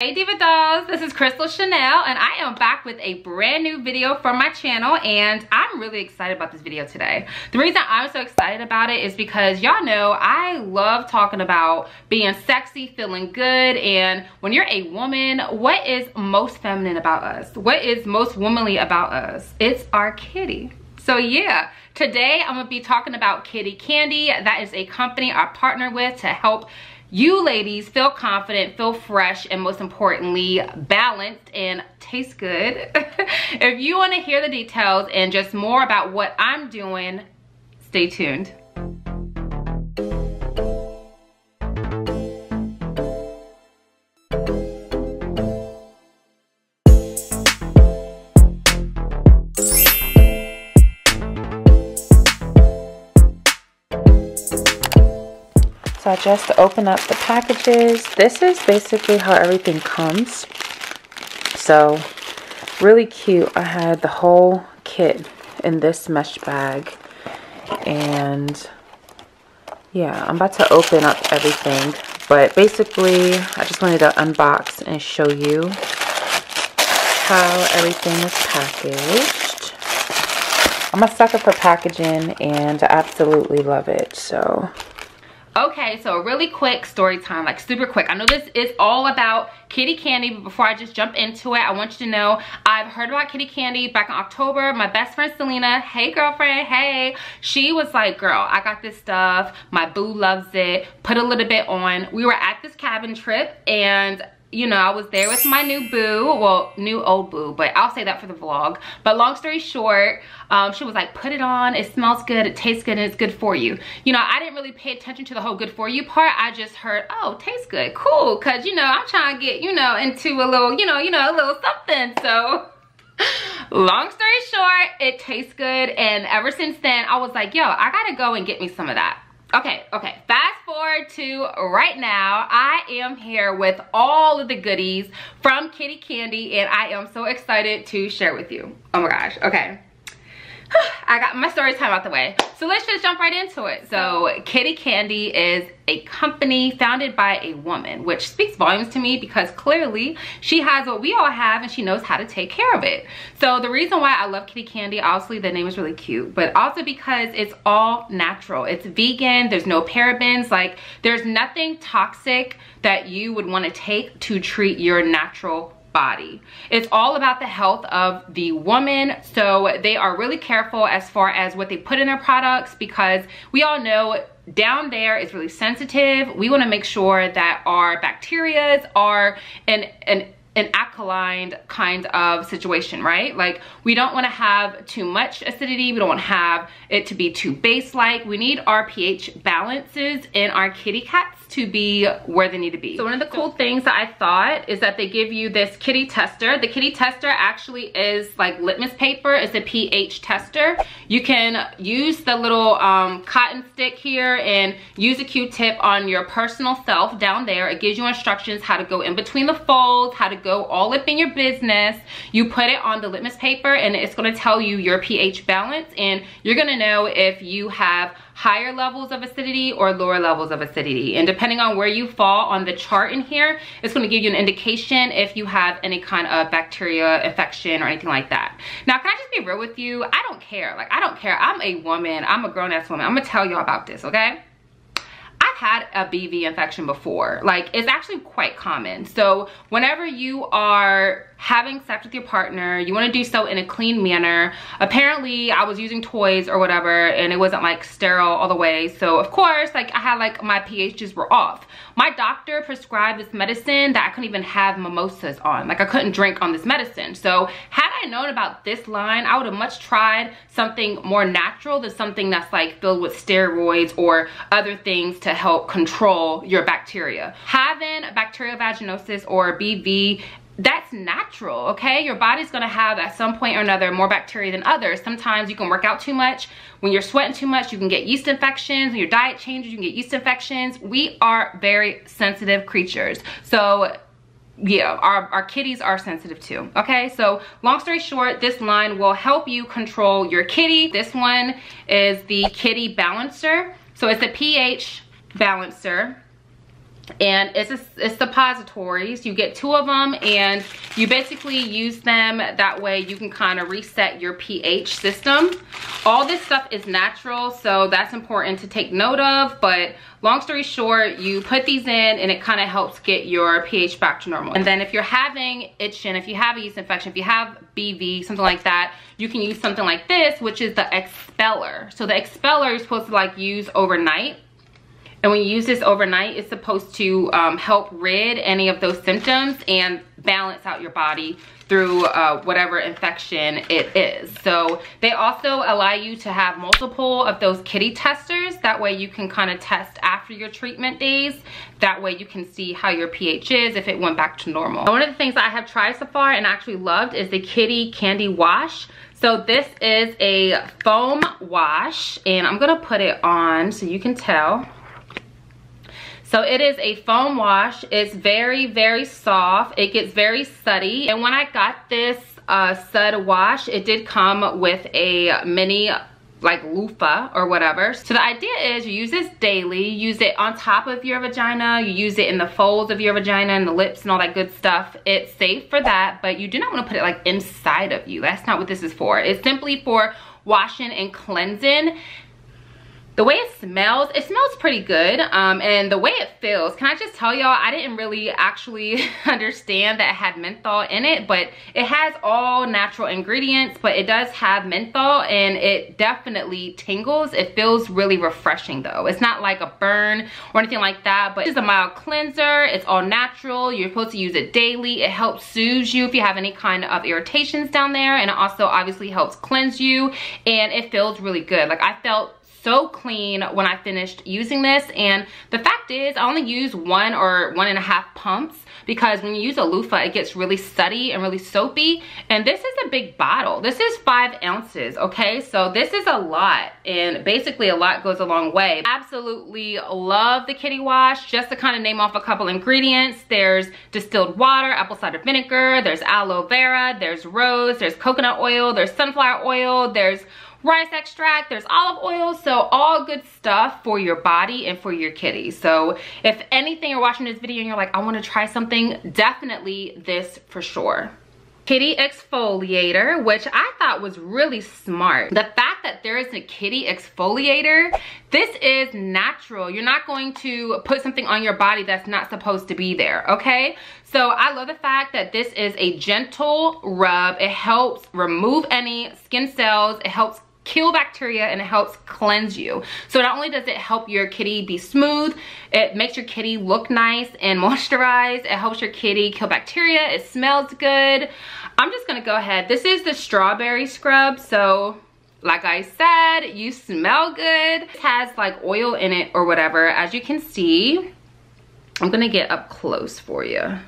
Hey Diva Dolls, this is Crystal Chanel and I am back with a brand new video for my channel, and I'm really excited about this video today. The reason I'm so excited about it is because y'all know I love talking about being sexy, feeling good, and when you're a woman, what is most feminine about us? What is most womanly about us? It's our kitty. So yeah, today I'm gonna be talking about Kitty Candy. That is a company I partner with to help you ladies feel confident, feel fresh, and most importantly, balanced and taste good. If you want to hear the details and just more about what I'm doing, stay tuned. So I just open up the packages. This is basically how everything comes. So really cute. I had the whole kit in this mesh bag, and yeah, I'm about to open up everything, but basically I just wanted to unbox and show you how everything is packaged. I'm a sucker for packaging and I absolutely love it. So okay, so a really quick story time, like super quick. I know this is all about Kitty Candy, but before I just jump into it, I want you to know I've heard about Kitty Candy back in October. My best friend Selena, hey girlfriend, hey, she was like, girl, I got this stuff, my boo loves it, put a little bit on. We were at this cabin trip and you know, I was there with my new boo, well, new old boo, but I'll say that for the vlog. But long story short, she was like, put it on, it smells good, it tastes good, and it's good for you. You know, I didn't really pay attention to the whole good for you part. I just heard, oh, tastes good, cool, because, you know, I'm trying to get, you know, into a little, you know, a little something, so long story short, it tastes good, and ever since then, I was like, yo, I gotta go and get me some of that. Okay, fast forward to right now. I am here with all of the goodies from Kitty Candy, and I am so excited to share with you. Oh my gosh, okay. I got my story time out the way. So let's just jump right into it. So Kitty Candy is a company founded by a woman, which speaks volumes to me because clearly she has what we all have and she knows how to take care of it. So the reason why I love Kitty Candy, obviously the name is really cute, but also because it's all natural. It's vegan, there's no parabens, like there's nothing toxic that you would want to take to treat your natural body. It's all about the health of the woman, so they are really careful as far as what they put in their products because we all know down there is really sensitive. We want to make sure that our bacteria are in an alkaline kind of situation, right? Like we don't want to have too much acidity, we don't want to have it to be too base-like. We need our pH balances in our kitty cats to be where they need to be. So one of the cool things that I thought is that they give you this kitty tester. The kitty tester actually is like litmus paper. It's a pH tester. You can use the little cotton stick here and use a Q-tip on your personal self down there. It gives you instructions how to go in between the folds, how to go all up in your business. You put it on the litmus paper and it's going to tell you your pH balance, and you're going to know if you have higher levels of acidity or lower levels of acidity, and depending on where you fall on the chart in here, it's going to give you an indication if you have any kind of bacteria infection or anything like that. Now, can I just be real with you? I don't care. Like, I don't care. I'm a woman. I'm a grown-ass woman. I'm gonna tell y'all about this, okay? I've had a BV infection before. Like, it's actually quite common. So whenever you are having sex with your partner, you want to do so in a clean manner. Apparently I was using toys or whatever and it wasn't like sterile all the way, so of course like I had like my pHs were off. My doctor prescribed this medicine that I couldn't even have mimosas on, like I couldn't drink on this medicine. So had I known about this line, I would have much tried something more natural than something that's like filled with steroids or other things to help control your bacteria. Having bacterial vaginosis or BV, that's natural, okay? Your body's gonna have at some point or another more bacteria than others. Sometimes you can work out too much. When you're sweating too much, you can get yeast infections. When your diet changes, you can get yeast infections. We are very sensitive creatures. So yeah, our kitties are sensitive too, okay? So long story short, this line will help you control your kitty. This one is the Kitty Balancer. So it's a pH balancer. And it's suppositories. You get 2 of them and you basically use them. That way you can kind of reset your pH system. All this stuff is natural, so that's important to take note of. But long story short, you put these in and it kind of helps get your pH back to normal. And then if you're having itching, if you have a yeast infection, if you have BV, something like that, you can use something like this, which is the expeller. So the expeller you're supposed to like use overnight. And when you use this overnight, it's supposed to help rid any of those symptoms and balance out your body through whatever infection it is. So they also allow you to have multiple of those kitty testers. That way you can kind of test after your treatment days. That way you can see how your pH is, if it went back to normal. One of the things I have tried so far and actually loved is the KITTYCANDY wash. So this is a foam wash, and I'm gonna put it on so you can tell. So it is a foam wash. It's very, very soft. It gets very sudsy. And when I got this sud wash, it did come with a mini like loofah or whatever. So the idea is you use this daily. You use it on top of your vagina. You use it in the folds of your vagina and the lips and all that good stuff. It's safe for that, but you do not want to put it like inside of you. That's not what this is for. It's simply for washing and cleansing. The way it smells pretty good, and the way it feels, can I just tell y'all, I didn't really actually understand that it had menthol in it, but it has all natural ingredients, but it does have menthol, and it definitely tingles. It feels really refreshing though. It's not like a burn or anything like that, but it's a mild cleanser. It's all natural. You're supposed to use it daily. It helps soothe you if you have any kind of irritations down there, and it also obviously helps cleanse you, and it feels really good. Like, I felt so clean when I finished using this. And the fact is, I only use 1 or 1.5 pumps, because when you use a loofah, it gets really sudsy and really soapy. And this is a big bottle. This is 5 ounces, okay? So this is a lot, and basically a lot goes a long way. Absolutely love the kitty wash. Just to kind of name off a couple ingredients, there's distilled water, apple cider vinegar, there's aloe vera, there's rose, there's coconut oil, there's sunflower oil, there's rice extract, there's olive oil. So all good stuff for your body and for your kitty. So if anything, you're watching this video and you're like, I want to try something, definitely this for sure. Kitty exfoliator, which I thought was really smart. The fact that there is a kitty exfoliator, this is natural. You're not going to put something on your body that's not supposed to be there, okay? So I love the fact that this is a gentle rub. It helps remove any skin cells. It helps kill bacteria, and it helps cleanse you. So not only does it help your kitty be smooth, it makes your kitty look nice and moisturized. It helps your kitty kill bacteria. It smells good. I'm just gonna go ahead. This is the strawberry scrub. So like I said, you smell good. It has like oil in it or whatever. As you can see, I'm gonna get up close for you.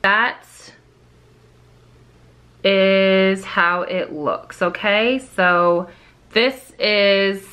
That is how it looks, okay? So this is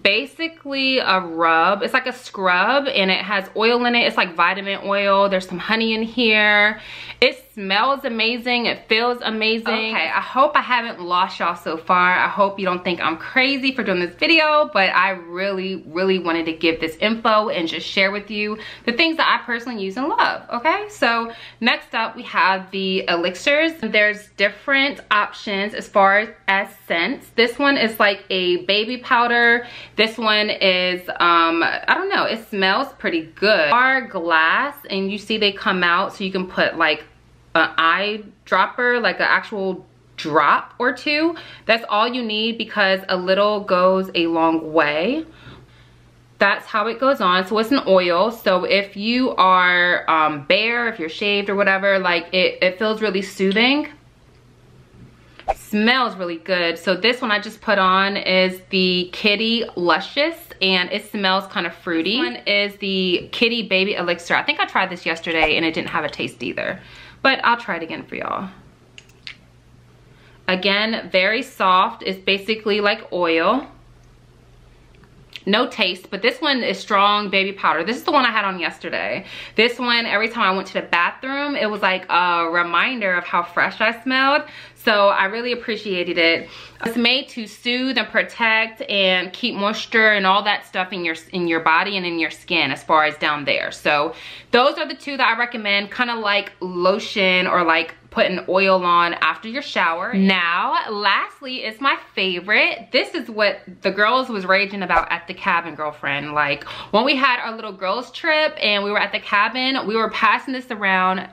basically a rub. It's like a scrub, and it has oil in it. It's like vitamin oil. There's some honey in here. It smells amazing. It feels amazing. Okay, I hope I haven't lost y'all so far. I hope you don't think I'm crazy for doing this video, but I really wanted to give this info and just share with you the things that I personally use and love, okay? So next up, we have the elixirs. There's different options as far as scents. This one is like a baby powder. This one is, I don't know, it smells pretty good. Are glass, and you see they come out so you can put like an eyedropper, like an actual drop or 2. That's all you need, because a little goes a long way. That's how it goes on. So it's an oil. So if you are bare, if you're shaved or whatever, like it feels really soothing. Smells really good. So this one I just put on is the Kitty Luscious, and it smells kind of fruity. This one is the Kitty Baby Elixir. I think I tried this yesterday and it didn't have a taste either, but I'll try it again for y'all. Again, very soft. It's basically like oil. no taste, but this one is strong baby powder. This is the one I had on yesterday. This one, every time I went to the bathroom, it was like a reminder of how fresh I smelled. So I really appreciated it. It's made to soothe and protect and keep moisture and all that stuff in your body and in your skin, as far as down there. So those are the two that I recommend, kind of like lotion or like putting oil on after your shower. Now, lastly is my favorite. This is what the girls was raging about at the cabin, girlfriend. Like when we had our little girls trip and we were at the cabin, we were passing this around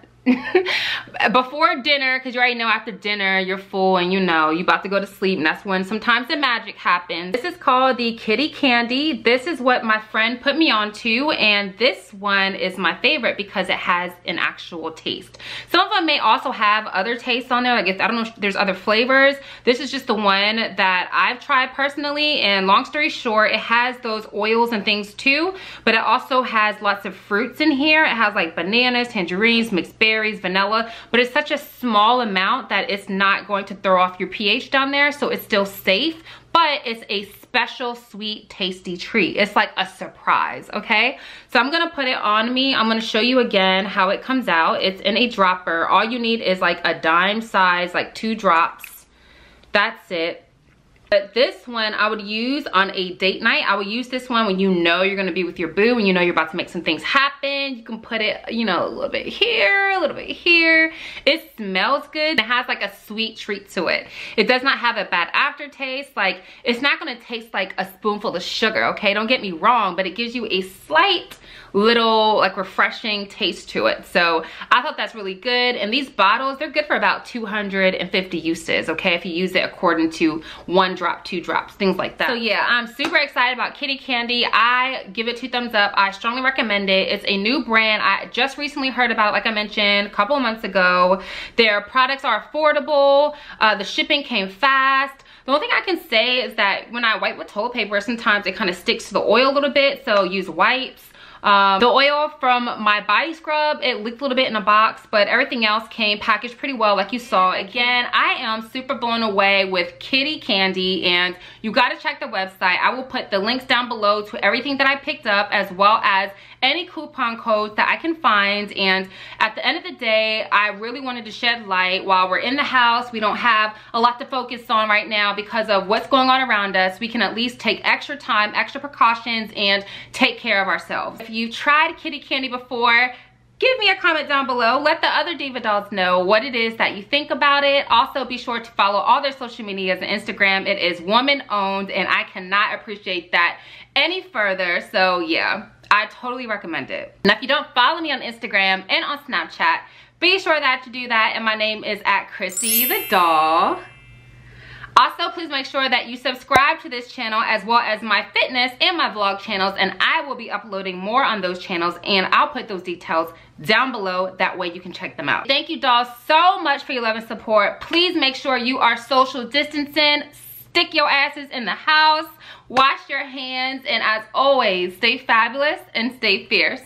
before dinner, because you already know after dinner you're full and you know you about to go to sleep, and that's when sometimes the magic happens. This is called the Kitty Candy. This is what my friend put me onto, and this one is my favorite because it has an actual taste. Some of them may also have other tastes on there, like I don't know if there's other flavors. This is just the one that I've tried personally, and long story short, it has those oils and things too, but it also has lots of fruits in here. It has like bananas, tangerines, mixed berries, vanilla, but it's such a small amount that it's not going to throw off your pH down there, so it's still safe, but it's a special sweet tasty treat. It's like a surprise, okay? So I'm gonna put it on me. I'm gonna show you again how it comes out. It's in a dropper. All you need is like a dime size, like 2 drops. That's it. But this one I would use on a date night. I would use this one when you know you're gonna be with your boo, when you know you're about to make some things happen. You can put it, you know, a little bit here, a little bit here. It smells good. It has like a sweet treat to it. It does not have a bad aftertaste. Like, it's not gonna taste like a spoonful of sugar, okay? Don't get me wrong, but it gives you a slight little like refreshing taste to it. So I thought that's really good. And these bottles, they're good for about 250 uses, okay, if you use it according to 1 drop, 2 drops, things like that. So yeah, I'm super excited about Kitty Candy. I give it 2 thumbs up. I strongly recommend it. It's a new brand. I just recently heard about it, like I mentioned, a couple of months ago. Their products are affordable. The shipping came fast. The only thing I can say is that when I wipe with toilet paper, sometimes it kind of sticks to the oil a little bit, so use wipes. The oil from my body scrub, it leaked a little bit in a box, but everything else came packaged pretty well, like you saw. Again, I am super blown away with Kitty Candy, and you got to check the website. I will put the links down below to everything that I picked up, as well as any coupon codes that I can find. And at the end of the day, I really wanted to shed light. While we're in the house, we don't have a lot to focus on right now because of what's going on around us. We can at least take extra time, extra precautions, and take care of ourselves. If you've tried Kitty Candy before, give me a comment down below. Let the other diva dolls know what it is that you think about it. Also, be sure to follow all their social medias and Instagram. It is woman owned, and I cannot appreciate that any further. So yeah, I totally recommend it. Now, if you don't follow me on Instagram and on Snapchat, be sure that to do that. And my name is @ChrissieTheDoll. Also, please make sure that you subscribe to this channel, as well as my fitness and my vlog channels, and I will be uploading more on those channels, and I'll put those details down below. That way you can check them out. Thank you, dolls, so much for your love and support. Please make sure you are social distancing. Stick your asses in the house. Wash your hands. And as always, stay fabulous and stay fierce.